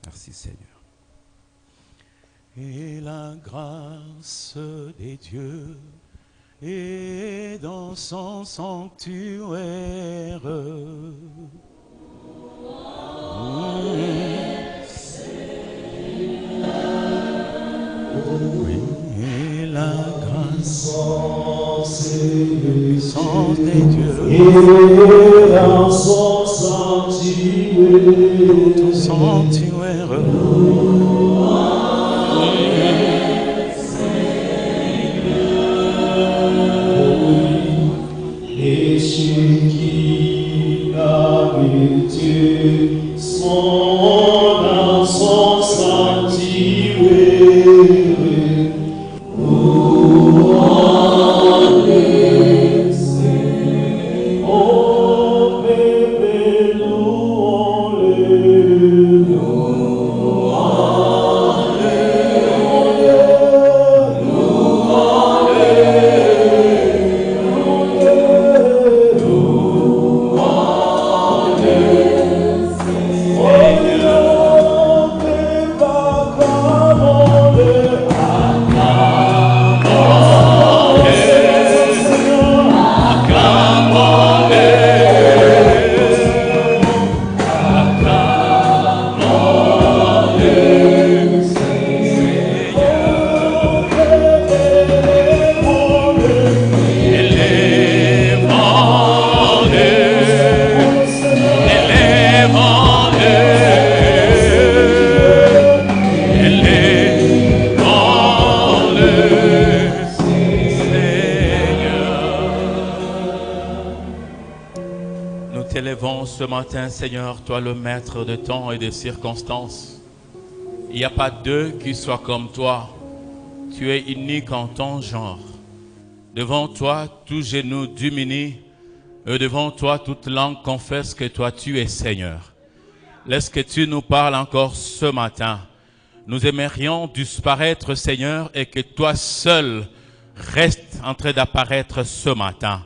Merci Seigneur. Et la grâce des dieux est dans son sanctuaire. Et la grâce et puissance des dieux et dans son sanctuaire. ton sanctuaire. Et ceux qui l'habituent sont dans son sanctuaire. Oh, bébé, louons-le. Ce matin, Seigneur, toi le maître de temps et de circonstances. Il n'y a pas deux qui soient comme toi. Tu es unique en ton genre. Devant toi, tout genou d'humanie, et devant toi, toute langue confesse que toi, tu es Seigneur. Laisse que tu nous parles encore ce matin. Nous aimerions disparaître, Seigneur, et que toi seul restes en train d'apparaître ce matin.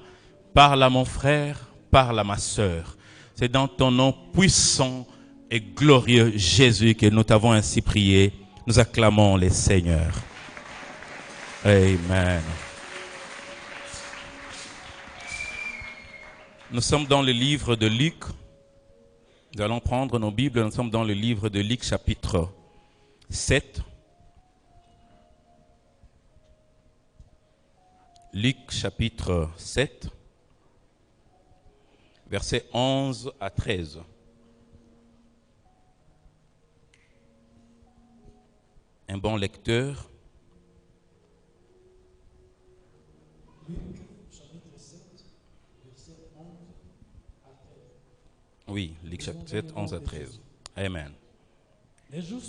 Parle à mon frère, parle à ma sœur. C'est dans ton nom puissant et glorieux, Jésus, que nous t'avons ainsi prié. Nous acclamons les Seigneurs. Amen. Nous sommes dans le livre de Luc. Nous allons prendre nos Bibles. Nous sommes dans le livre de Luc, chapitre 7. Luc, chapitre 7. Versets 11 à 13. Un bon lecteur. Luc, chapitre 7, verset 11 à 13. Oui, Luc, chapitre 7, 11 à 13. Amen. Les jours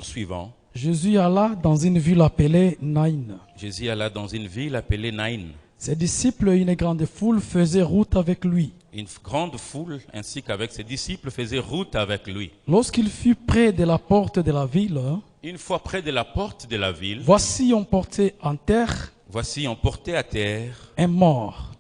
suivants, Jésus alla dans une ville appelée Naïn. Jésus alla dans une ville appelée Naïn. Ses disciples et une grande foule faisaient route avec lui. Une grande foule, ainsi qu'avec ses disciples, faisait route avec lui. Lorsqu'il fut près de la porte de la ville, Une fois près de la porte de la ville, voici on portait en terre voici on portait à terre un mort,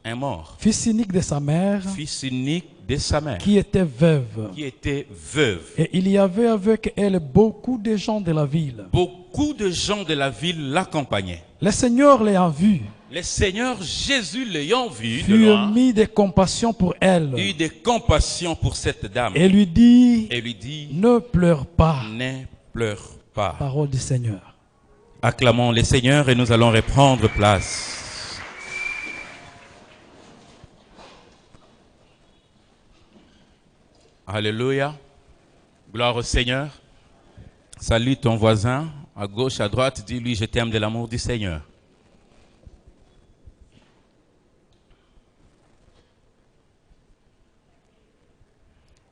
fils unique de sa mère, unique de sa mère, qui était veuve. qui était veuve. Et il y avait avec elle beaucoup de gens de la ville. Beaucoup de gens de la ville l'accompagnaient. Le Seigneur l'ayant vu, Le Seigneur Jésus l'ayant vu de fut loin, mis de compassion pour elle eut de compassion pour cette dame et lui dit, et lui dit, ne pleure pas. ne pleure pas. Parole du Seigneur. Acclamons le Seigneur et nous allons reprendre place. Alléluia. Gloire au Seigneur. Salue ton voisin à gauche, à droite. Dis-lui, je t'aime de l'amour du Seigneur.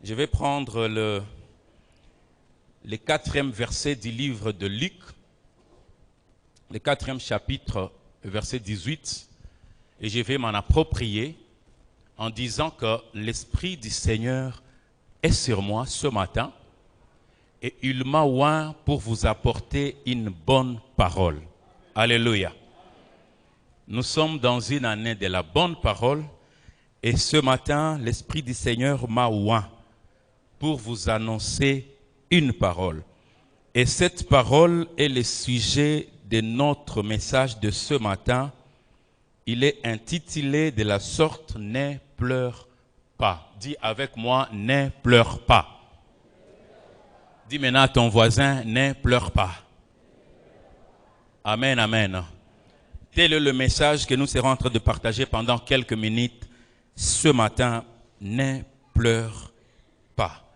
Je vais prendre le 4e verset du livre de Luc, le 4e chapitre, verset 18, et je vais m'en approprier en disant que l'Esprit du Seigneur est sur moi ce matin et il m'a oint pour vous apporter une bonne parole. Alléluia. Nous sommes dans une année de la bonne parole et ce matin, l'Esprit du Seigneur m'a oint pour vous annoncer une parole. Et cette parole est le sujet de notre message de ce matin. Il est intitulé de la sorte « Ne pleure pas ». Dis avec moi « Ne pleure pas ». Dis maintenant à ton voisin « Ne pleure pas ». Amen, amen. Tel est le message que nous serons en train de partager pendant quelques minutes ce matin. Ne pleure pas.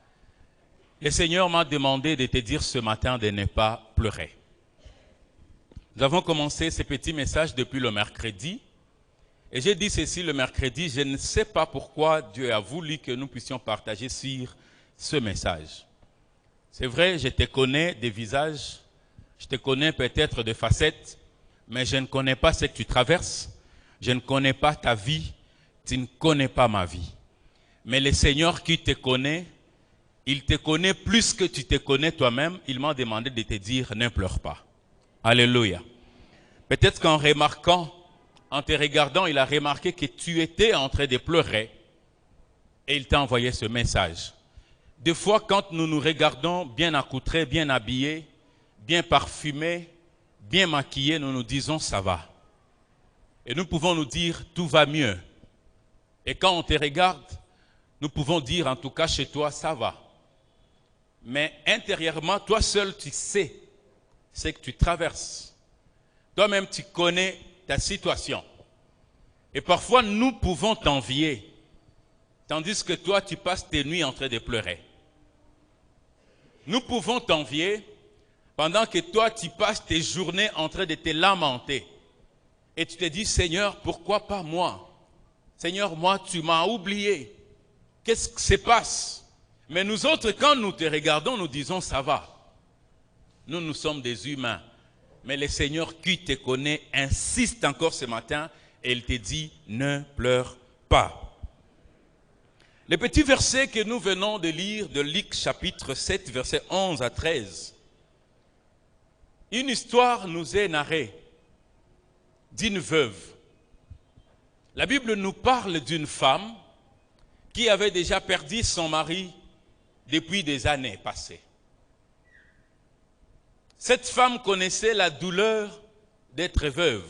Le Seigneur m'a demandé de te dire ce matin de ne pas pleurer. Nous avons commencé ce petit message depuis le mercredi. Et j'ai dit ceci le mercredi, je ne sais pas pourquoi Dieu a voulu que nous puissions partager sur ce message. C'est vrai, je te connais des visages, je te connais peut-être des facettes, mais je ne connais pas ce que tu traverses, je ne connais pas ta vie, tu ne connais pas ma vie. Mais le Seigneur qui te connaît, il te connaît plus que tu te connais toi-même, il m'a demandé de te dire ne pleure pas. Alléluia. Peut-être qu'en remarquant, en te regardant, il a remarqué que tu étais en train de pleurer et il t'a envoyé ce message. Des fois, quand nous nous regardons bien accoutrés, bien habillés, bien parfumés, bien maquillés, nous nous disons ça va. Et nous pouvons nous dire tout va mieux. Et quand on te regarde, nous pouvons dire en tout cas chez toi ça va. Mais intérieurement, toi seul tu sais ce que tu traverses. Toi-même tu connais ta situation. Et parfois nous pouvons t'envier, tandis que toi tu passes tes nuits en train de pleurer. Nous pouvons t'envier pendant que toi tu passes tes journées en train de te lamenter. Et tu te dis, Seigneur, pourquoi pas moi? Seigneur, moi tu m'as oublié. Qu'est-ce qui se passe? Mais nous autres, quand nous te regardons, nous disons, ça va. Nous sommes des humains. Mais le Seigneur qui te connaît insiste encore ce matin et il te dit, ne pleure pas. Le petit verset que nous venons de lire de Luc chapitre 7, versets 11 à 13. Une histoire nous est narrée d'une veuve. La Bible nous parle d'une femme qui avait déjà perdu son mari depuis des années passées. Cette femme connaissait la douleur d'être veuve.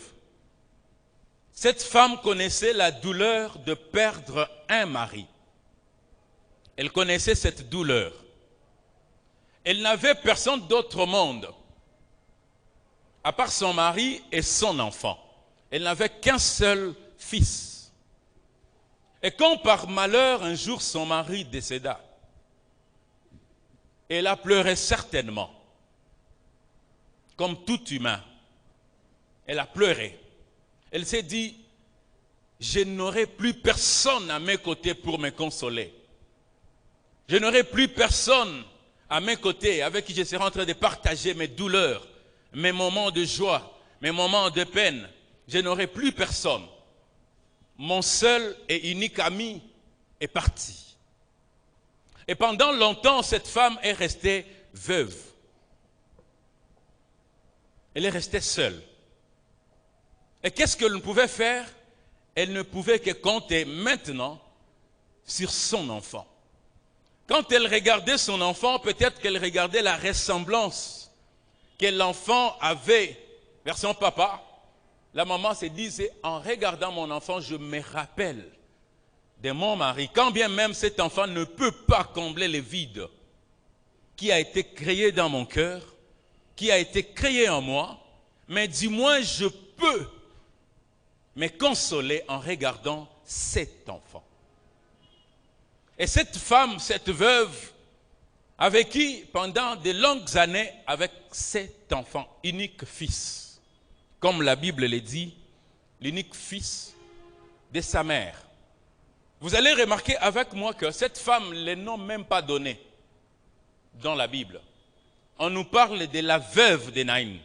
Cette femme connaissait la douleur de perdre un mari. Elle connaissait cette douleur. Elle n'avait personne d'autre au monde, à part son mari et son enfant. Elle n'avait qu'un seul fils. Et quand par malheur, un jour, son mari décéda, elle a pleuré certainement, comme tout humain. Elle a pleuré. Elle s'est dit, je n'aurai plus personne à mes côtés pour me consoler. Je n'aurai plus personne à mes côtés avec qui je serai en train de partager mes douleurs, mes moments de joie, mes moments de peine. Je n'aurai plus personne. Mon seul et unique ami est parti. Et pendant longtemps, cette femme est restée veuve. Elle est restée seule. Et qu'est-ce qu'elle pouvait faire? Elle ne pouvait que compter maintenant sur son enfant. Quand elle regardait son enfant, peut-être qu'elle regardait la ressemblance que l'enfant avait vers son papa. La maman se disait, en regardant mon enfant, je me rappelle de mon mari. Quand bien même cet enfant ne peut pas combler le vide qui a été créé dans mon cœur, qui a été créé en moi, mais du moins je peux me consoler en regardant cet enfant. Et cette femme, cette veuve, a vécu pendant de longues années avec cet enfant, unique fils. Comme la Bible le dit, l'unique fils de sa mère. Vous allez remarquer avec moi que cette femme, les noms même pas donnés dans la Bible. On nous parle de la veuve de Naïm.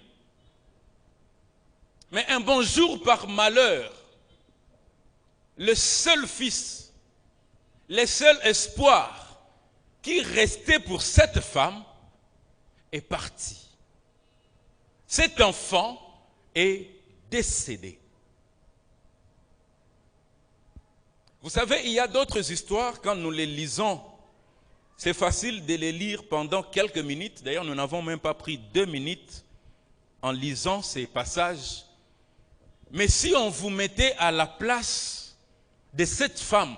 Mais un bon jour, par malheur, le seul fils, le seul espoir qui restait pour cette femme est parti. Cet enfant est décédé. Vous savez, il y a d'autres histoires, quand nous les lisons, C'est facile de les lire pendant quelques minutes. D'ailleurs, nous n'avons même pas pris 2 minutes en lisant ces passages. Mais si on vous mettait à la place de cette femme,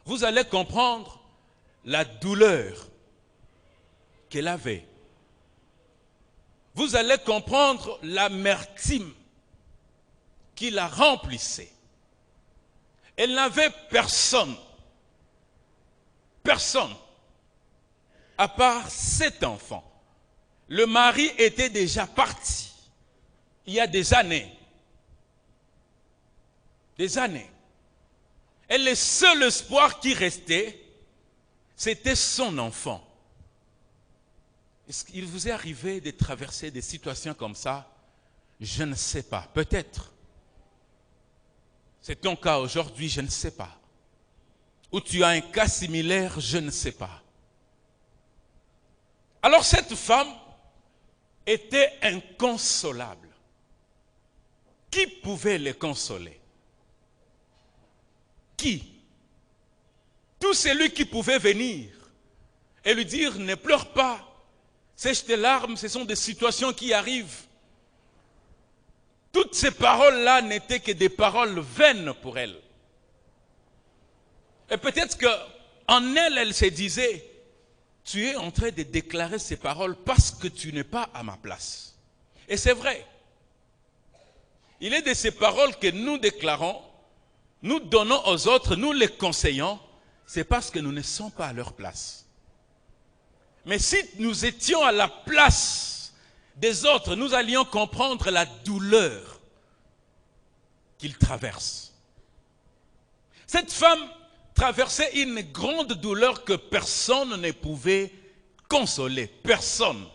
vous allez comprendre la douleur qu'elle avait. Vous allez comprendre l'amertume qui la remplissait. Elle n'avait personne, à part 7 enfants. Le mari était déjà parti il y a des années. Et le seul espoir qui restait, c'était son enfant. Est-ce qu'il vous est arrivé de traverser des situations comme ça? Je ne sais pas. Peut-être. C'est ton cas aujourd'hui, je ne sais pas. Ou tu as un cas similaire, je ne sais pas. Alors cette femme était inconsolable. Qui pouvait les consoler? Qui? Tout celui qui pouvait venir et lui dire, ne pleure pas, sèche tes larmes, ce sont des situations qui arrivent. Toutes ces paroles-là n'étaient que des paroles vaines pour elle. Et peut-être qu'en elle, elle se disait, tu es en train de déclarer ces paroles parce que tu n'es pas à ma place. Et c'est vrai. Il est de ces paroles que nous déclarons, nous donnons aux autres, nous les conseillons, c'est parce que nous ne sommes pas à leur place. Mais si nous étions à la place des autres, nous allions comprendre la douleur qu'ils traversent. Cette femme traversait une grande douleur que personne ne pouvait consoler. Personne.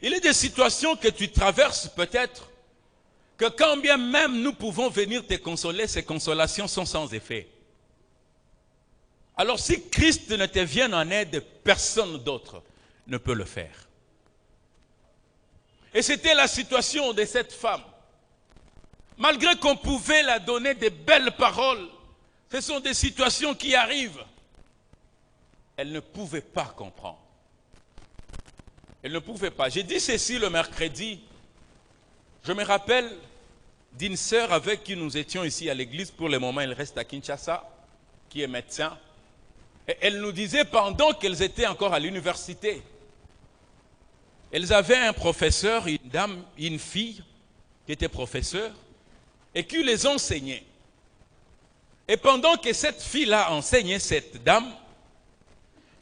Il y a des situations que tu traverses peut-être que quand bien même nous pouvons venir te consoler, ces consolations sont sans effet. Alors si Christ ne te vient en aide, personne d'autre ne peut le faire. Et c'était la situation de cette femme. Malgré qu'on pouvait la donner de belles paroles, ce sont des situations qui arrivent. Elle ne pouvait pas comprendre. Elle ne pouvait pas. J'ai dit ceci le mercredi. Je me rappelle d'une sœur avec qui nous étions ici à l'église. Pour le moment, elle reste à Kinshasa, qui est médecin. Et elle nous disait pendant qu'elles étaient encore à l'université, elles avaient un professeur, une dame, une fille qui était professeure et qui les enseignait. Et pendant que cette fille-là enseignait cette dame,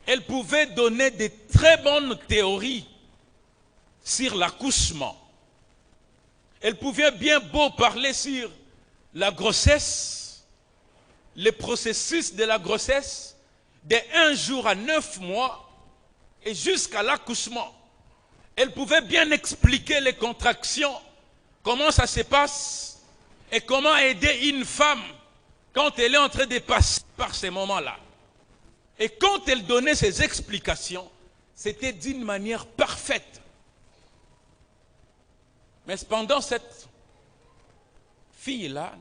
elle pouvait donner de très bonnes théories sur l'accouchement. Elle pouvait bien beau parler sur la grossesse, le processus de la grossesse, de 1 jour à 9 mois et jusqu'à l'accouchement. Elle pouvait bien expliquer les contractions, comment ça se passe et comment aider une femme quand elle est en train de passer par ces moments-là. Et quand elle donnait ses explications, c'était d'une manière parfaite. Mais cependant, cette fille-là,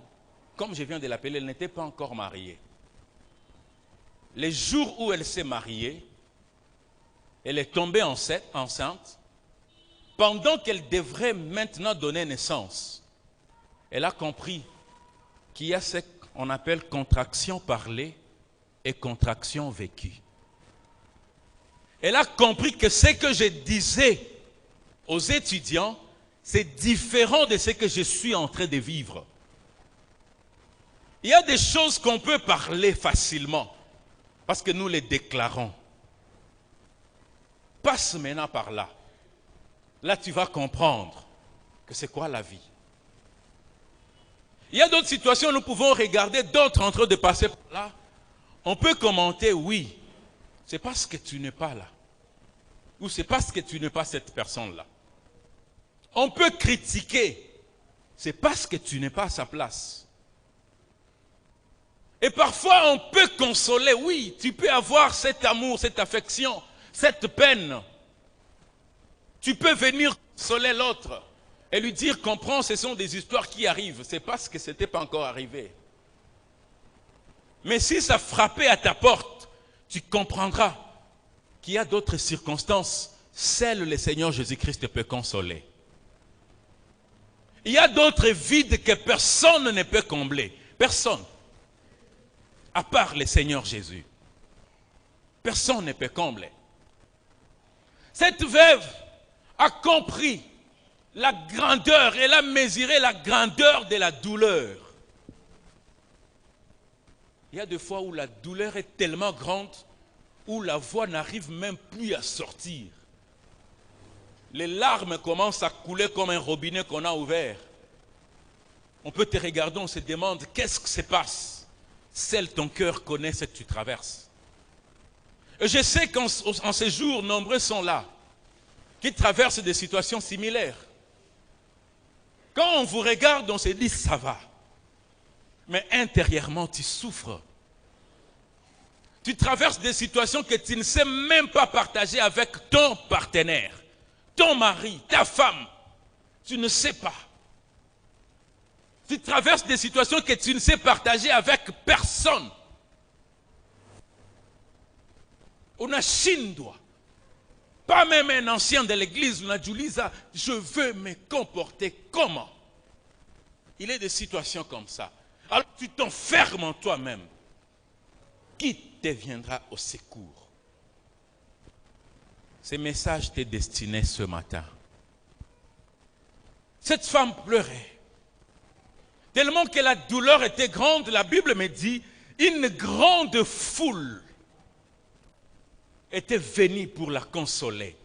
comme je viens de l'appeler, elle n'était pas encore mariée. Les jours où elle s'est mariée, elle est tombée enceinte. Pendant qu'elle devrait maintenant donner naissance, elle a compris qu'il y a ce qu'on appelle contraction parlée et contraction vécue. Elle a compris que ce que je disais aux étudiants, c'est différent de ce que je suis en train de vivre. Il y a des choses qu'on peut parler facilement parce que nous les déclarons. Passe maintenant par là. Là, tu vas comprendre que c'est quoi la vie. Il y a d'autres situations, nous pouvons regarder d'autres en train de passer par là. On peut commenter, oui, c'est parce que tu n'es pas là. Ou c'est parce que tu n'es pas cette personne-là. On peut critiquer, c'est parce que tu n'es pas à sa place. Et parfois, on peut consoler, oui, tu peux avoir cet amour, cette affection, cette peine. Tu peux venir consoler l'autre et lui dire, comprends, ce sont des histoires qui arrivent. C'est parce que ce n'était pas encore arrivé. Mais si ça frappait à ta porte, tu comprendras qu'il y a d'autres circonstances, celles le Seigneur Jésus-Christ peut consoler. Il y a d'autres vides que personne ne peut combler. Personne. À part le Seigneur Jésus. Personne ne peut combler. Cette veuve a compris la grandeur, elle a mesuré la grandeur de la douleur. Il y a des fois où la douleur est tellement grande, où la voix n'arrive même plus à sortir. Les larmes commencent à couler comme un robinet qu'on a ouvert. On peut te regarder, on se demande qu'est-ce qui se passe. Seul ton cœur connaît ce que tu traverses. Et je sais qu'en ces jours, nombreux sont là, qui traversent des situations similaires. Quand on vous regarde, on se dit ça va. Mais intérieurement, tu souffres. Tu traverses des situations que tu ne sais même pas partager avec ton partenaire, ton mari, ta femme. Tu ne sais pas. Tu traverses des situations que tu ne sais partager avec personne. On a Shindwa. Pas même un ancien de l'église, on a dit Lisa, je veux me comporter comment? Il est des situations comme ça. Alors tu t'enfermes en toi-même. Qui te viendra au secours? Ce message t'est destiné ce matin. Cette femme pleurait. Tellement que la douleur était grande, la Bible me dit, une grande foule était venue pour la consoler,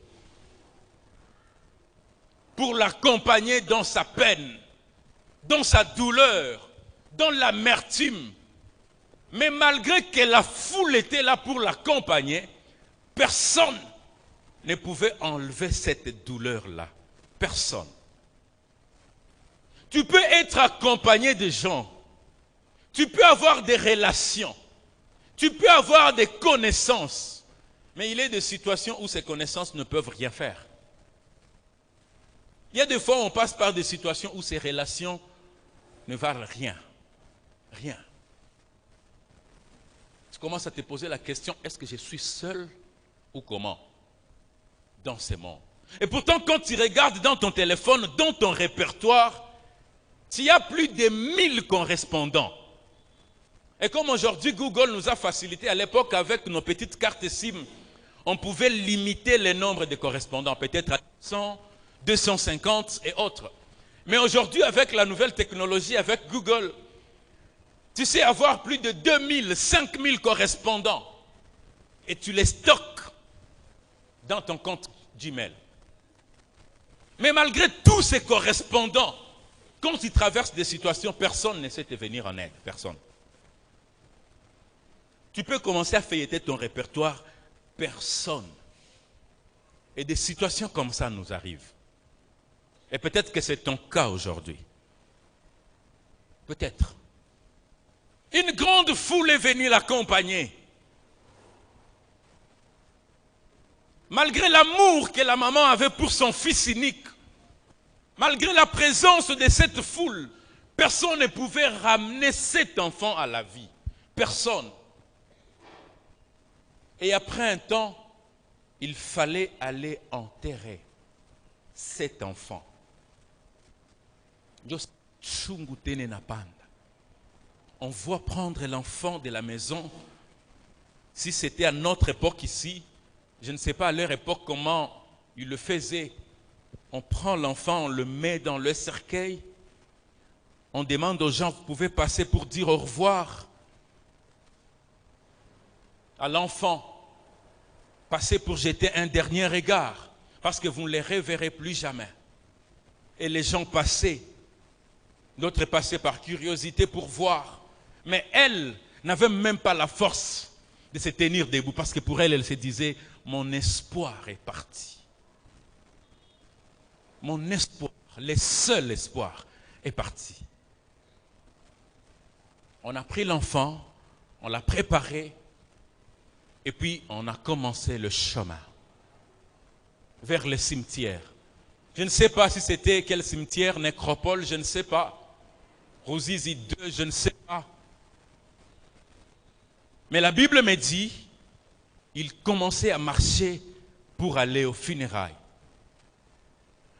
pour l'accompagner dans sa peine, dans sa douleur, dans l'amertume. Mais malgré que la foule était là pour l'accompagner, personne ne pouvait enlever cette douleur-là. Personne. Tu peux être accompagné de gens, tu peux avoir des relations, tu peux avoir des connaissances, mais il y a des situations où ces connaissances ne peuvent rien faire. Il y a des fois où on passe par des situations où ces relations ne valent rien. Rien. Tu commences à te poser la question, est-ce que je suis seul ou comment dans ce monde? Et pourtant, quand tu regardes dans ton téléphone, dans ton répertoire, il y a plus de 1000 correspondants. Et comme aujourd'hui, Google nous a facilité, à l'époque, avec nos petites cartes SIM, on pouvait limiter le nombre de correspondants, peut-être à 100, 250 et autres. Mais aujourd'hui, avec la nouvelle technologie, avec Google, tu sais avoir plus de 2000, 5000 correspondants. Et tu les stockes dans ton compte Gmail. Mais malgré tous ces correspondants, quand ils traversent des situations, personne ne sait te venir en aide. Personne. Tu peux commencer à feuilleter ton répertoire. Personne. Et des situations comme ça nous arrivent. Et peut-être que c'est ton cas aujourd'hui. Peut-être. Une grande foule est venue l'accompagner. Malgré l'amour que la maman avait pour son fils unique, malgré la présence de cette foule, personne ne pouvait ramener cet enfant à la vie. Personne. Et après un temps, il fallait aller enterrer cet enfant. On voit prendre l'enfant de la maison. Si c'était à notre époque ici, je ne sais pas à leur époque comment ils le faisaient. On prend l'enfant, on le met dans le cercueil. On demande aux gens, vous pouvez passer pour dire au revoir à l'enfant. Passez pour jeter un dernier regard, parce que vous ne les reverrez plus jamais. Et les gens passaient. D'autres passaient par curiosité pour voir. Mais elle n'avait même pas la force de se tenir debout, parce que pour elle, elle se disait, mon espoir est parti. Mon espoir, le seul espoir est parti. On a pris l'enfant, on l'a préparé, et puis on a commencé le chemin vers le cimetière. Je ne sais pas si c'était quel cimetière, nécropole, je ne sais pas. Ruzizi 2, je ne sais pas. Mais la Bible me dit ils commençaient à marcher pour aller aux funérailles.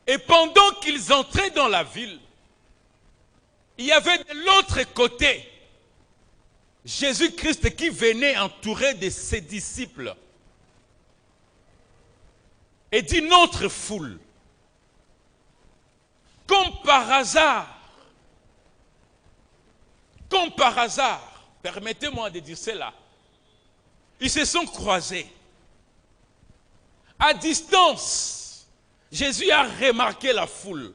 Et pendant qu'ils entraient dans la ville, il y avait de l'autre côté Jésus-Christ qui venait entouré de ses disciples et d'une autre foule. Comme par hasard, permettez-moi de dire cela, ils se sont croisés. À distance, Jésus a remarqué la foule.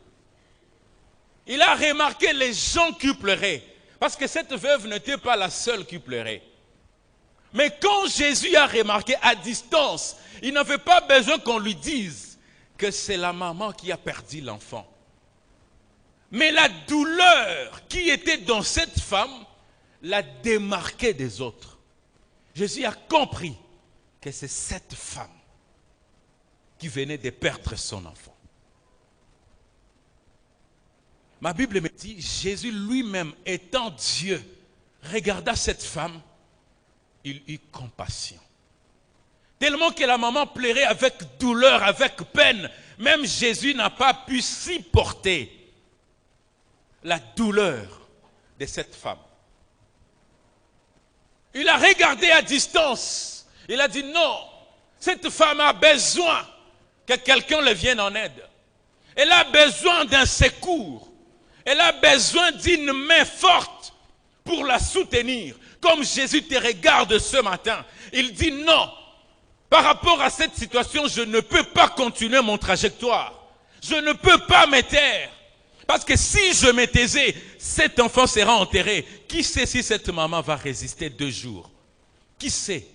Il a remarqué les gens qui pleuraient. Parce que cette veuve n'était pas la seule qui pleurait. Mais quand Jésus a remarqué à distance, il n'avait pas besoin qu'on lui dise que c'est la maman qui a perdu l'enfant. Mais la douleur qui était dans cette femme l'a démarquée des autres. Jésus a compris que c'est cette femme qui venait de perdre son enfant. Ma Bible me dit, Jésus lui-même étant Dieu, regarda cette femme, il eut compassion. Tellement que la maman pleurait avec douleur, avec peine, même Jésus n'a pas pu supporter la douleur de cette femme. Il a regardé à distance, il a dit non, cette femme a besoin que quelqu'un le vienne en aide. Elle a besoin d'un secours. Elle a besoin d'une main forte pour la soutenir. Comme Jésus te regarde ce matin, il dit non. Par rapport à cette situation, je ne peux pas continuer mon trajectoire. Je ne peux pas me taire. Parce que si je me taisais, cet enfant sera enterré. Qui sait si cette maman va résister 2 jours? Qui sait?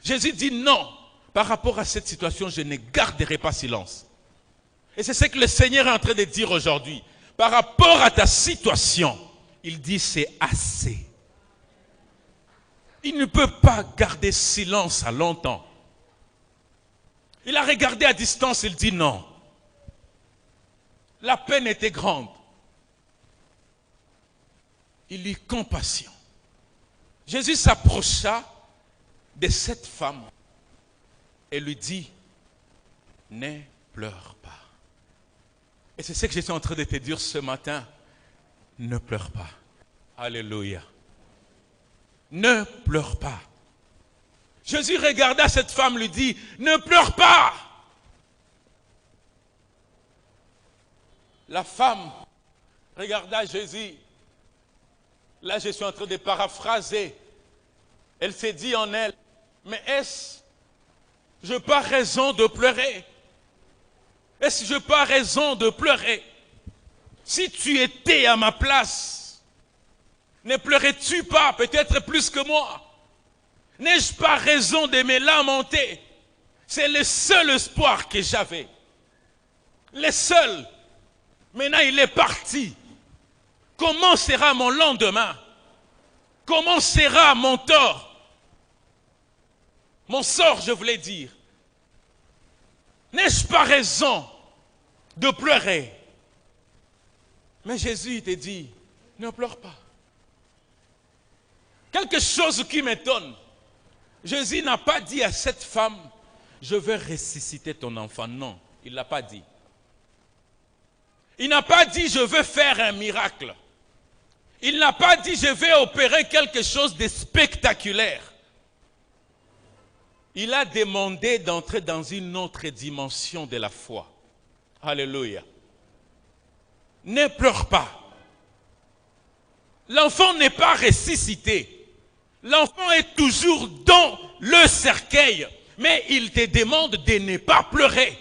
Jésus dit non. Par rapport à cette situation, je ne garderai pas silence. Et c'est ce que le Seigneur est en train de dire aujourd'hui. Par rapport à ta situation, il dit c'est assez. Il ne peut pas garder silence à longtemps. Il a regardé à distance, il dit non. La peine était grande. Il eut compassion. Jésus s'approcha de cette femme et lui dit, ne pleure pas. Et c'est ce que je suis en train de te dire ce matin. Ne pleure pas. Alléluia. Ne pleure pas. Jésus regarda cette femme, lui dit, ne pleure pas. La femme regarda Jésus. Là, je suis en train de paraphraser. Elle s'est dit en elle, mais est-ce que je n'ai pas raison de pleurer? Est-ce que je n'ai pas raison de pleurer? Si tu étais à ma place, ne pleurais-tu pas peut-être plus que moi? N'ai-je pas raison de me lamenter? C'est le seul espoir que j'avais. Le seul. Maintenant, il est parti. Comment sera mon lendemain? Comment sera mon tort? Mon sort, je voulais dire. N'ai-je pas raison de pleurer? Mais Jésus te dit, ne pleure pas. Quelque chose qui m'étonne. Jésus n'a pas dit à cette femme, je vais ressusciter ton enfant. Non, il ne l'a pas dit. Il n'a pas dit, je vais faire un miracle. Il n'a pas dit, je vais opérer quelque chose de spectaculaire. Il a demandé d'entrer dans une autre dimension de la foi. Alléluia. Ne pleure pas. L'enfant n'est pas ressuscité. L'enfant est toujours dans le cercueil. Mais il te demande de ne pas pleurer.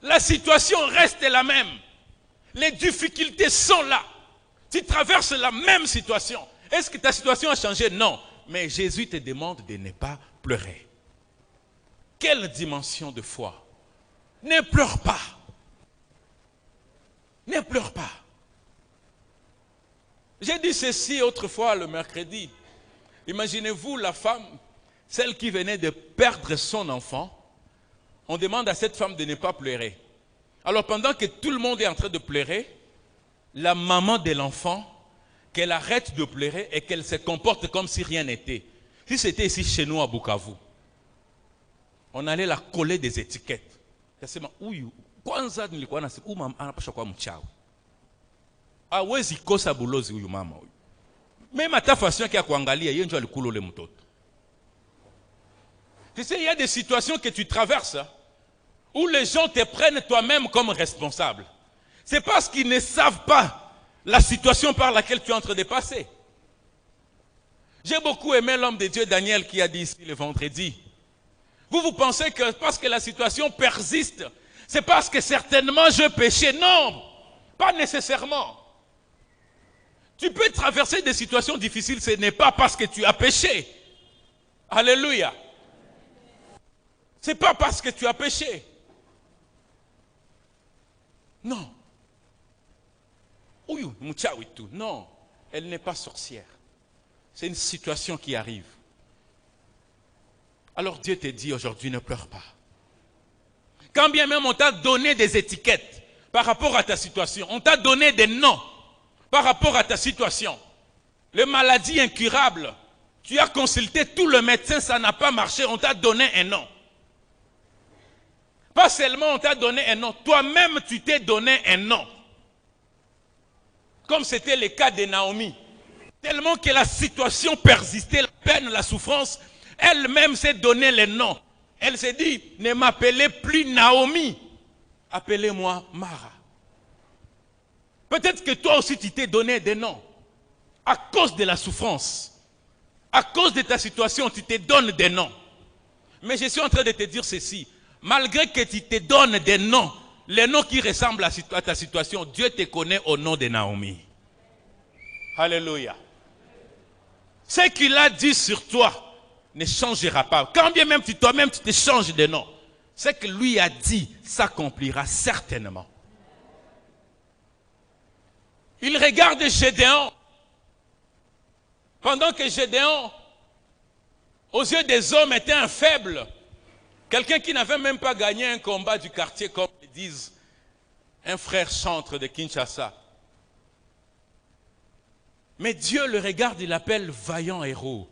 La situation reste la même. Les difficultés sont là. Tu traverses la même situation. Est-ce que ta situation a changé? Non. Mais Jésus te demande de ne pas pleurer. Quelle dimension de foi? Ne pleure pas. Ne pleure pas. J'ai dit ceci autrefois le mercredi. Imaginez-vous la femme, celle qui venait de perdre son enfant. On demande à cette femme de ne pas pleurer. Alors pendant que tout le monde est en train de pleurer, la maman de l'enfant, qu'elle arrête de pleurer et qu'elle se comporte comme si rien n'était. Si c'était ici chez nous à Bukavu, on allait la coller des étiquettes. Kwanza nilikuwa nasema huyu mama anapaswa kuwa mchawi. Hawezi kosa bulozi huyu mama huyu. Même hata façon yake ya kuangalia yeye ndio alikula ule mtoto. Tu sais, il y a des situations que tu traverses où les gens te prennent toi-même comme responsable. C'est parce qu'ils ne savent pas la situation par laquelle tu es en train de passer. J'ai beaucoup aimé l'homme de Dieu Daniel qui a dit ici le vendredi. Vous pensez que parce que la situation persiste, c'est parce que certainement je péchais. Non, pas nécessairement. Tu peux traverser des situations difficiles, ce n'est pas parce que tu as péché. Alléluia. Ce n'est pas parce que tu as péché. Non. Non, elle n'est pas sorcière. C'est une situation qui arrive. Alors Dieu te dit aujourd'hui, ne pleure pas. Quand bien même on t'a donné des étiquettes par rapport à ta situation, on t'a donné des noms par rapport à ta situation, les maladies incurables, tu as consulté tout le médecin, ça n'a pas marché, on t'a donné un nom. Pas seulement on t'a donné un nom, toi-même tu t'es donné un nom. Comme c'était le cas de Naomi. Tellement que la situation persistait, la peine, la souffrance, elle-même s'est donné le nom. Elle s'est dit, ne m'appelez plus Naomi, appelez-moi Mara. Peut-être que toi aussi tu t'es donné des noms. À cause de la souffrance, à cause de ta situation, tu te donnes des noms. Mais je suis en train de te dire ceci. Malgré que tu te donnes des noms, les noms qui ressemblent à ta situation, Dieu te connaît au nom de Naomi. Alléluia. Ce qu'il a dit sur toi ne changera pas. Quand bien même toi-même tu te changes de nom, ce que lui a dit s'accomplira certainement. Il regarde Gédéon. Pendant que Gédéon, aux yeux des hommes, était un faible, quelqu'un qui n'avait même pas gagné un combat du quartier, comme le disent un frère chantre de Kinshasa. Mais Dieu le regarde, il l'appelle vaillant héros.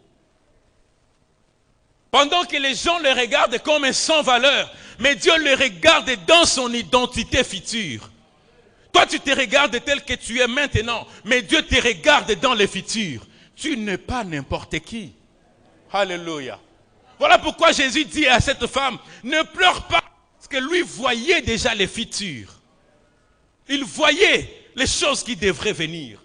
Pendant que les gens le regardent comme un sans valeur, mais Dieu le regarde dans son identité future. Toi, tu te regardes tel que tu es maintenant, mais Dieu te regarde dans le futur. Tu n'es pas n'importe qui. Alléluia. Voilà pourquoi Jésus dit à cette femme, ne pleure pas, parce que lui voyait déjà le futur. Il voyait les choses qui devraient venir.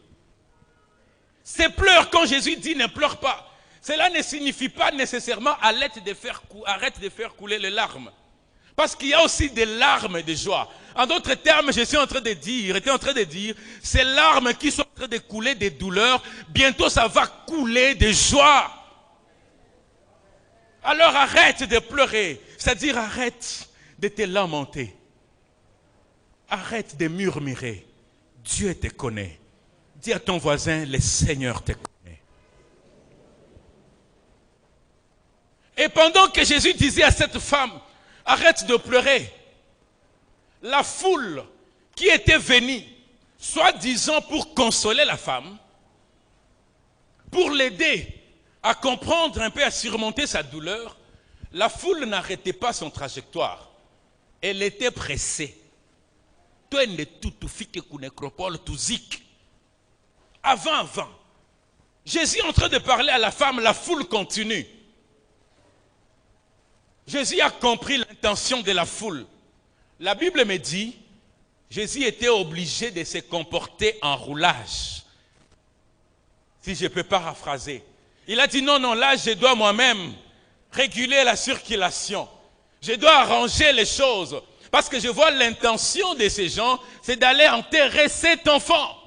Ces pleurs, quand Jésus dit ne pleure pas, cela ne signifie pas nécessairement arrête de faire couler les larmes. Parce qu'il y a aussi des larmes de joie. En d'autres termes, j'étais en train de dire, ces larmes qui sont en train de couler des douleurs, bientôt ça va couler de joie. Alors arrête de pleurer, c'est-à-dire arrête de te lamenter. Arrête de murmurer. Dieu te connaît. Dis à ton voisin, le Seigneur te connaît. Et pendant que Jésus disait à cette femme, arrête de pleurer, la foule qui était venue, soi-disant pour consoler la femme, pour l'aider à comprendre un peu, à surmonter sa douleur, la foule n'arrêtait pas son trajectoire. Elle était pressée. Avant. Jésus est en train de parler à la femme, la foule continue. Jésus a compris l'intention de la foule. La Bible me dit, Jésus était obligé de se comporter en roulage. Si je peux paraphraser. Il a dit non, là je dois moi-même réguler la circulation. Je dois arranger les choses. Parce que je vois l'intention de ces gens, c'est d'aller enterrer cet enfant.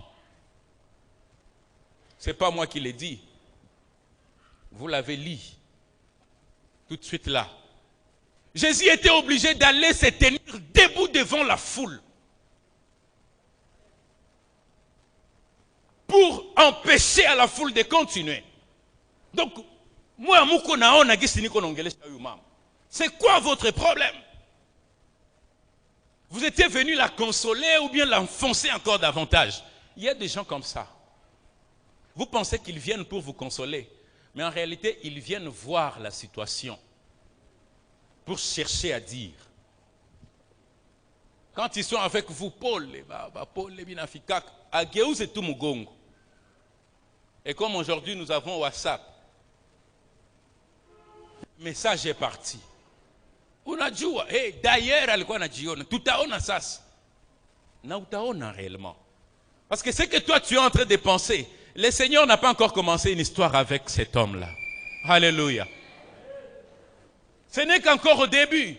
Ce n'est pas moi qui l'ai dit. Vous l'avez lu. Tout de suite là. Jésus était obligé d'aller se tenir debout devant la foule. Pour empêcher à la foule de continuer. Donc, c'est quoi votre problème? Vous étiez venu la consoler ou bien l'enfoncer encore davantage? Il y a des gens comme ça. Vous pensez qu'ils viennent pour vous consoler. Mais en réalité, ils viennent voir la situation pour chercher à dire. Quand ils sont avec vous, Paul, c'est tout Mugongo. Et comme aujourd'hui nous avons WhatsApp, le message est parti. Unajua, d'ailleurs, alikuwa anajiona, tutaona sasa. Na utaona réellement. Parce que ce que toi tu es en train de penser, le Seigneur n'a pas encore commencé une histoire avec cet homme-là. Alléluia. Ce n'est qu'encore au début.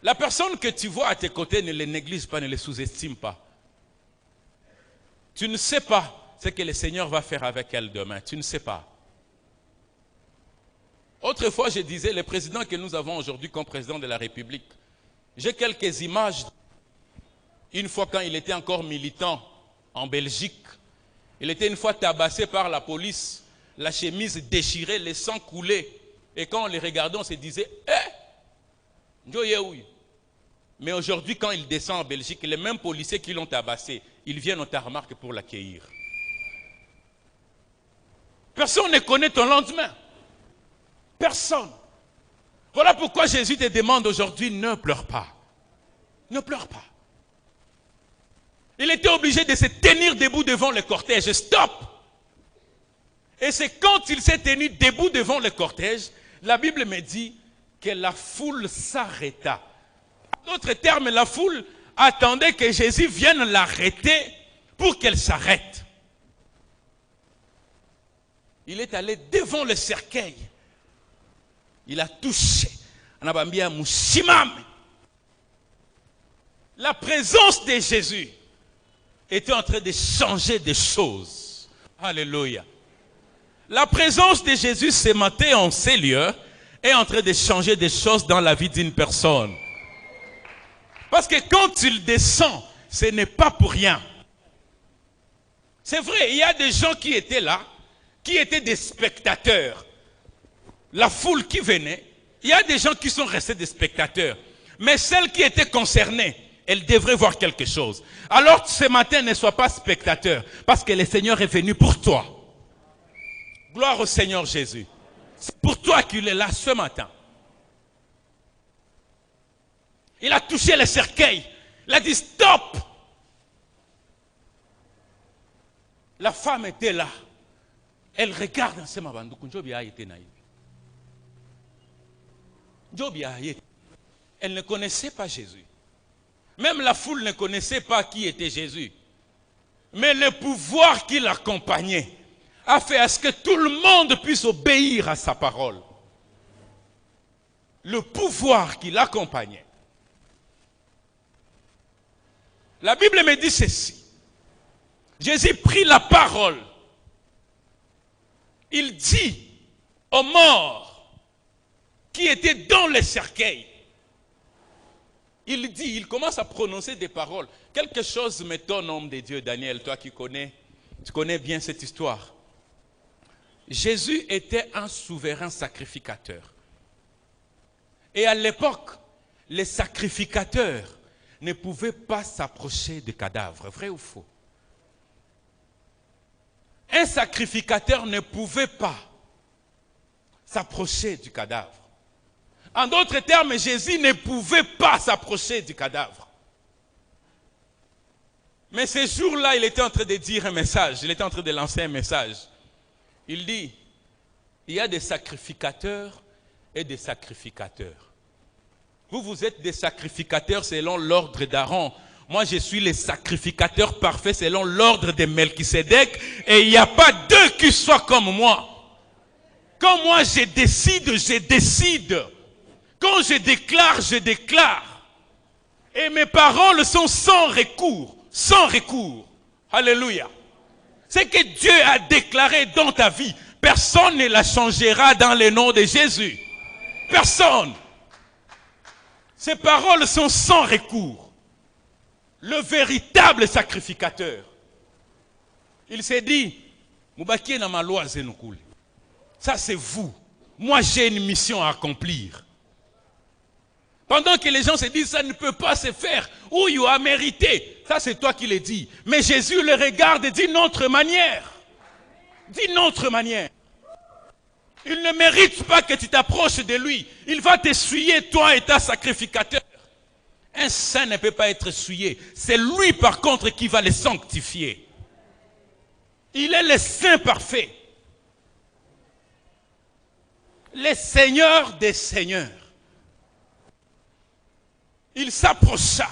La personne que tu vois à tes côtés ne les néglige pas, ne les sous-estime pas. Tu ne sais pas ce que le Seigneur va faire avec elle demain. Tu ne sais pas. Autrefois, je disais, le président que nous avons aujourd'hui comme président de la République, j'ai quelques images. Une fois quand il était encore militant en Belgique, il était une fois tabassé par la police, la chemise déchirée, le sang coulait. Et quand on les regardait, on se disait, mais aujourd'hui, quand il descend en Belgique, les mêmes policiers qui l'ont tabassé, ils viennent au tarmac pour l'accueillir. Personne ne connaît ton lendemain. Personne. Voilà pourquoi Jésus te demande aujourd'hui, ne pleure pas. Ne pleure pas. Il était obligé de se tenir debout devant le cortège. Stop! Et c'est quand il s'est tenu debout devant le cortège, la Bible me dit que la foule s'arrêta. En d'autres termes, la foule attendait que Jésus vienne l'arrêter pour qu'elle s'arrête. Il est allé devant le cercueil. Il a touché. La présence de Jésus était en train de changer des choses. Alléluia. La présence de Jésus ce matin en ces lieux est en train de changer des choses dans la vie d'une personne. Parce que quand il descend, ce n'est pas pour rien. C'est vrai, il y a des gens qui étaient là, qui étaient des spectateurs. La foule qui venait, il y a des gens qui sont restés des spectateurs. Mais celles qui étaient concernées, elles devraient voir quelque chose. Alors ce matin, ne sois pas spectateur, parce que le Seigneur est venu pour toi. Gloire au Seigneur Jésus. C'est pour toi qu'il est là ce matin. Il a touché le cercueil. Il a dit stop. La femme était là. Elle regarde en ce moment. Elle ne connaissait pas Jésus. Même la foule ne connaissait pas qui était Jésus. Mais le pouvoir qui l'accompagnait a fait à ce que tout le monde puisse obéir à sa parole. Le pouvoir qui l'accompagnait. La Bible me dit ceci. Jésus prit la parole. Il dit aux morts qui étaient dans le cercueil. Il commence à prononcer des paroles. Quelque chose m'étonne, homme de Dieu, Daniel, toi qui connais, tu connais bien cette histoire. Jésus était un souverain sacrificateur. Et à l'époque, les sacrificateurs ne pouvaient pas s'approcher des cadavres. Vrai ou faux? Un sacrificateur ne pouvait pas s'approcher du cadavre. En d'autres termes, Jésus ne pouvait pas s'approcher du cadavre. Mais ce jour-là, il était en train de dire un message. Il était en train de lancer un message. Il dit, il y a des sacrificateurs et des sacrificateurs. Vous êtes des sacrificateurs selon l'ordre d'Aaron. Moi, je suis le sacrificateur parfait selon l'ordre de Melchisédek. Et il n'y a pas deux qui soient comme moi. Quand moi je décide, je décide. Quand je déclare, je déclare. Et mes paroles sont sans recours. Sans recours. Alléluia. Ce que Dieu a déclaré dans ta vie, personne ne la changera dans le nom de Jésus. Personne. Ces paroles sont sans recours. Le véritable sacrificateur. Il s'est dit, ça c'est vous. Moi j'ai une mission à accomplir. Pendant que les gens se disent, ça ne peut pas se faire. Ou il a mérité. Ça c'est toi qui le dis. Mais Jésus le regarde d'une autre manière. d'une autre manière. Il ne mérite pas que tu t'approches de lui. Il va t'essuyer, toi et ta sacrificateur. Un saint ne peut pas être essuyé. C'est lui par contre qui va les sanctifier. Il est le saint parfait. Le Seigneur des seigneurs. Il s'approcha.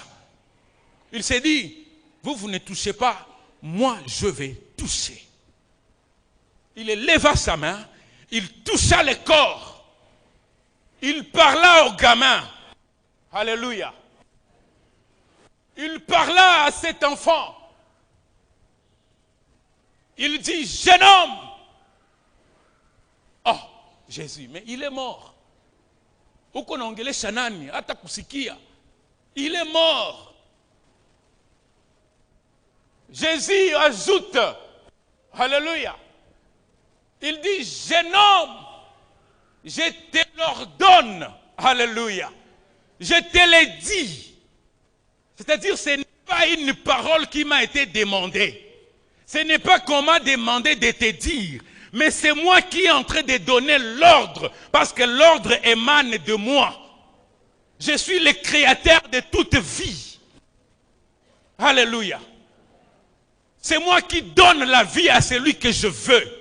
Il s'est dit, vous ne touchez pas, moi je vais toucher. Il leva sa main, il toucha le corps. Il parla au gamin. Alléluia. Il parla à cet enfant. Il dit, jeune homme. Oh, Jésus, mais il est mort. Il est mort. Jésus ajoute, alléluia. Il dit, jeune homme, je te l'ordonne, alléluia. Je te l'ai dit. C'est-à-dire, ce n'est pas une parole qui m'a été demandée. Ce n'est pas qu'on m'a demandé de te dire. Mais c'est moi qui est en train de donner l'ordre. Parce que l'ordre émane de moi. Je suis le créateur de toute vie. Alléluia. C'est moi qui donne la vie à celui que je veux.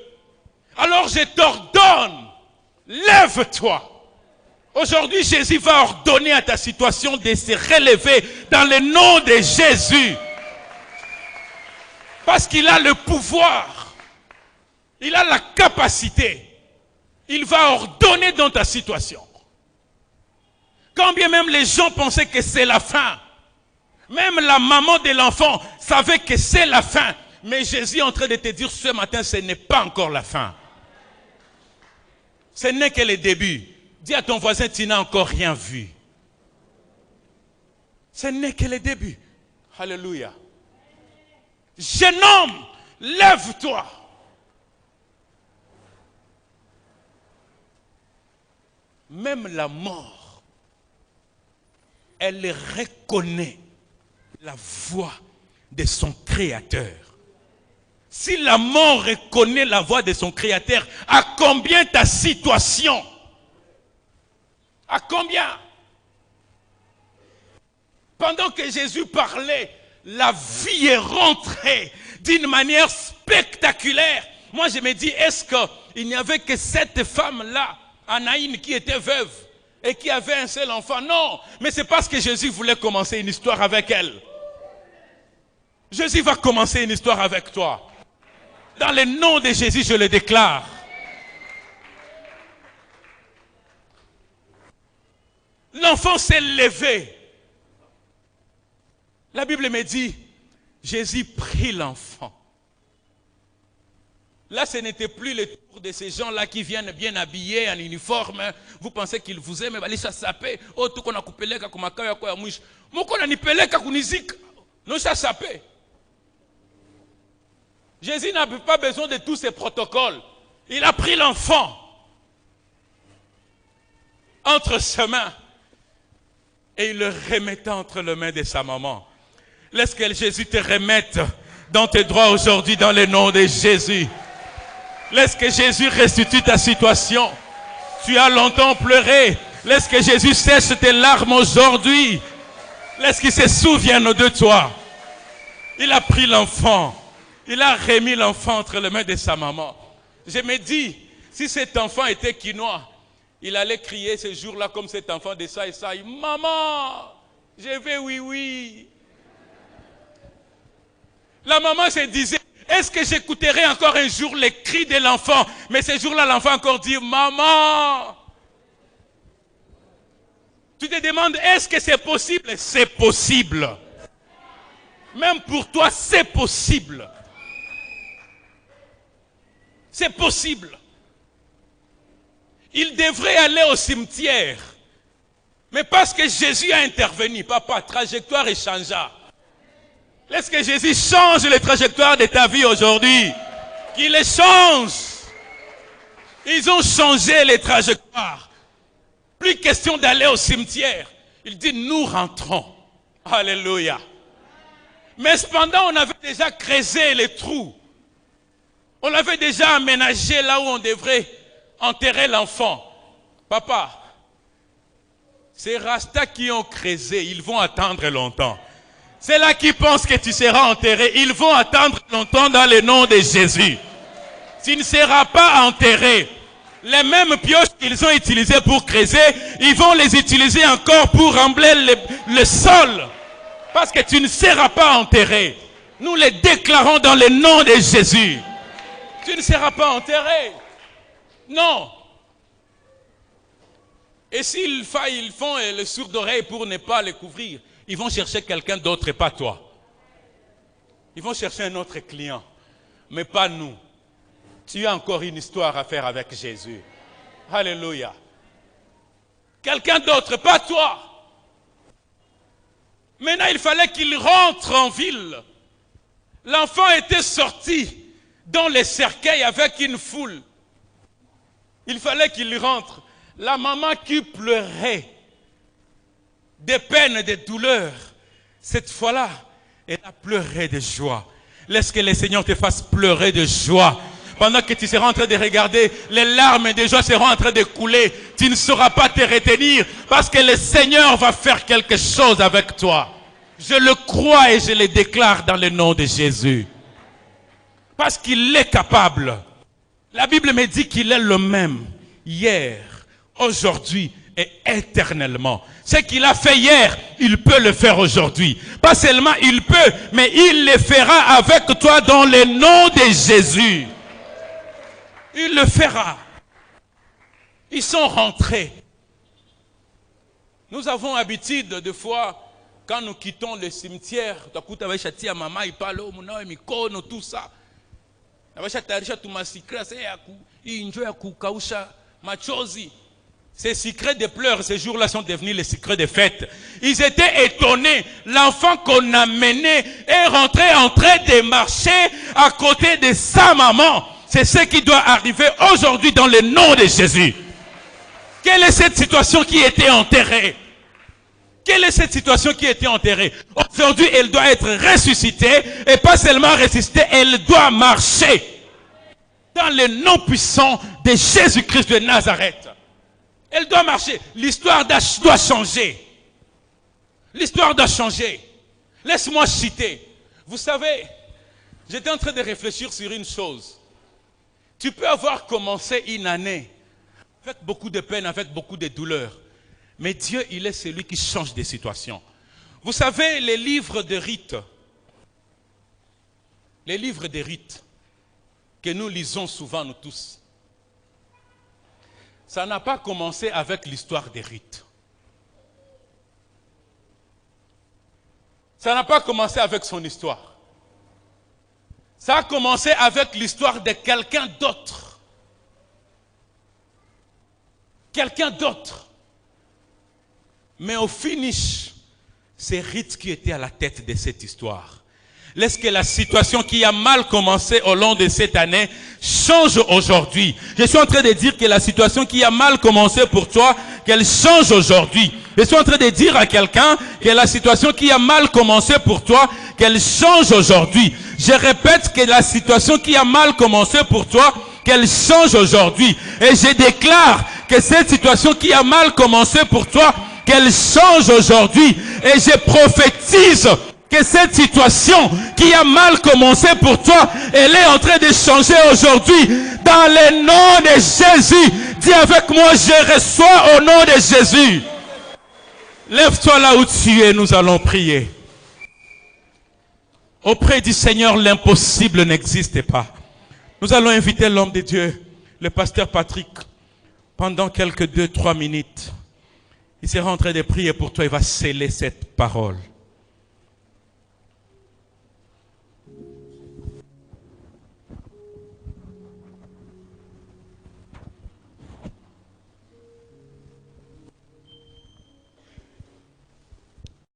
Alors je t'ordonne, lève-toi. Aujourd'hui, Jésus va ordonner à ta situation de se relever dans le nom de Jésus. Parce qu'il a le pouvoir. Il a la capacité. Il va ordonner dans ta situation. Quand bien même les gens pensaient que c'est la fin. Même la maman de l'enfant savait que c'est la fin. Mais Jésus est en train de te dire ce matin, ce n'est pas encore la fin. Ce n'est que le début. Dis à ton voisin, tu n'as encore rien vu. Ce n'est que le début. Alléluia. Jeune homme, lève-toi. Même la mort, elle reconnaît la voix de son Créateur. Si la mort reconnaît la voix de son Créateur, à combien ta situation? À combien? Pendant que Jésus parlait, la vie est rentrée d'une manière spectaculaire. Moi je me dis, est-ce qu'il n'y avait que cette femme-là, Anaïne, qui était veuve et qui avait un seul enfant? Non, mais c'est parce que Jésus voulait commencer une histoire avec elle. Jésus va commencer une histoire avec toi. Dans le nom de Jésus, je le déclare. L'enfant s'est levé. La Bible me dit, Jésus prit l'enfant. Là, ce n'était plus le tour de ces gens-là qui viennent bien habillés, en uniforme. Vous pensez qu'ils vous aiment, mais ça sapé. Oh, tout qu'on a coupé les comme à quoi mouche. Mon qu'on a ni pelé kakunizik. Non, ça sapé. Jésus n'a pas besoin de tous ces protocoles. Il a pris l'enfant entre ses mains et il le remettait entre les mains de sa maman. Laisse que Jésus te remette dans tes droits aujourd'hui dans le nom de Jésus. Laisse que Jésus restitue ta situation. Tu as longtemps pleuré. Laisse que Jésus sèche tes larmes aujourd'hui. Laisse qu'il se souvienne de toi. Il a pris l'enfant. Il a remis l'enfant entre les mains de sa maman. Je me dis, si cet enfant était quinois, il allait crier ce jour-là comme cet enfant de ça et ça. Maman, je vais oui, oui. La maman se disait, est-ce que j'écouterai encore un jour les cris de l'enfant? Mais ce jour-là, l'enfant encore dit, maman. Tu te demandes, est-ce que c'est possible? C'est possible. Même pour toi, c'est possible. C'est possible. Il devrait aller au cimetière. Mais parce que Jésus a intervenu, papa, trajectoire et changea. Laisse que Jésus change les trajectoires de ta vie aujourd'hui. Qu'il les change. Ils ont changé les trajectoires. Plus question d'aller au cimetière. Il dit, nous rentrons. Alléluia. Mais cependant, on avait déjà creusé les trous. On l'avait déjà aménagé là où on devrait enterrer l'enfant. Papa, ces rastas qui ont creusé, ils vont attendre longtemps. C'est là qui pensent que tu seras enterré. Ils vont attendre longtemps dans le nom de Jésus. Tu ne seras pas enterré. Les mêmes pioches qu'ils ont utilisées pour creuser, ils vont les utiliser encore pour rembler le sol. Parce que tu ne seras pas enterré. Nous les déclarons dans le nom de Jésus. Tu ne seras pas enterré. Non. Et s'ils font le sourd d'oreille pour ne pas le couvrir, ils vont chercher quelqu'un d'autre et pas toi. Ils vont chercher un autre client, mais pas nous. Tu as encore une histoire à faire avec Jésus. Alléluia. Quelqu'un d'autre, pas toi. Maintenant, il fallait qu'il rentre en ville. L'enfant était sorti dans les cercueils avec une foule. Il fallait qu'il rentre. La maman qui pleurait des peines, des douleurs, cette fois-là, elle a pleuré de joie. Laisse que le Seigneur te fasse pleurer de joie. Pendant que tu seras en train de regarder, les larmes de joie seront en train de couler. Tu ne sauras pas te retenir parce que le Seigneur va faire quelque chose avec toi. Je le crois et je le déclare dans le nom de Jésus. Parce qu'il est capable. La Bible me dit qu'il est le même hier, aujourd'hui et éternellement. Ce qu'il a fait hier, il peut le faire aujourd'hui. Pas seulement il peut, mais il le fera avec toi dans le nom de Jésus. Il le fera. Ils sont rentrés. Nous avons habitude de fois, quand nous quittons le cimetière, tout ça. Ces secrets de pleurs, ces jours-là sont devenus les secrets de fête. Ils étaient étonnés. L'enfant qu'on a mené est rentré en train de marcher à côté de sa maman. C'est ce qui doit arriver aujourd'hui dans le nom de Jésus. Quelle est cette situation qui était enterrée? Quelle est cette situation qui était enterrée? Aujourd'hui, elle doit être ressuscitée. Et pas seulement ressuscitée, elle doit marcher. Dans le nom puissant de Jésus-Christ de Nazareth. Elle doit marcher. L'histoire doit changer. L'histoire doit changer. Laisse-moi citer. Vous savez, j'étais en train de réfléchir sur une chose. Tu peux avoir commencé une année avec beaucoup de peine, avec beaucoup de douleur. Mais Dieu, il est celui qui change des situations. Vous savez, les livres de rites que nous lisons souvent, nous tous, ça n'a pas commencé avec l'histoire des rites. Ça n'a pas commencé avec son histoire. Ça a commencé avec l'histoire de quelqu'un d'autre. Quelqu'un d'autre. Mais au finish, c'est Ruth qui était à la tête de cette histoire. Laisse que la situation qui a mal commencé au long de cette année change aujourd'hui. Je suis en train de dire que la situation qui a mal commencé pour toi, qu'elle change aujourd'hui. Je suis en train de dire à quelqu'un que la situation qui a mal commencé pour toi, qu'elle change aujourd'hui. Je répète que la situation qui a mal commencé pour toi, qu'elle change aujourd'hui. Et je déclare que cette situation qui a mal commencé pour toi, qu'elle change aujourd'hui. Et je prophétise que cette situation qui a mal commencé pour toi, elle est en train de changer aujourd'hui. Dans le nom de Jésus, dis avec moi, je reçois au nom de Jésus. Lève-toi là où tu es, nous allons prier. Auprès du Seigneur, l'impossible n'existe pas. Nous allons inviter l'homme de Dieu, le pasteur Patrick, pendant quelques 2-3 minutes. Il sera en train de prier pour toi, il va sceller cette parole.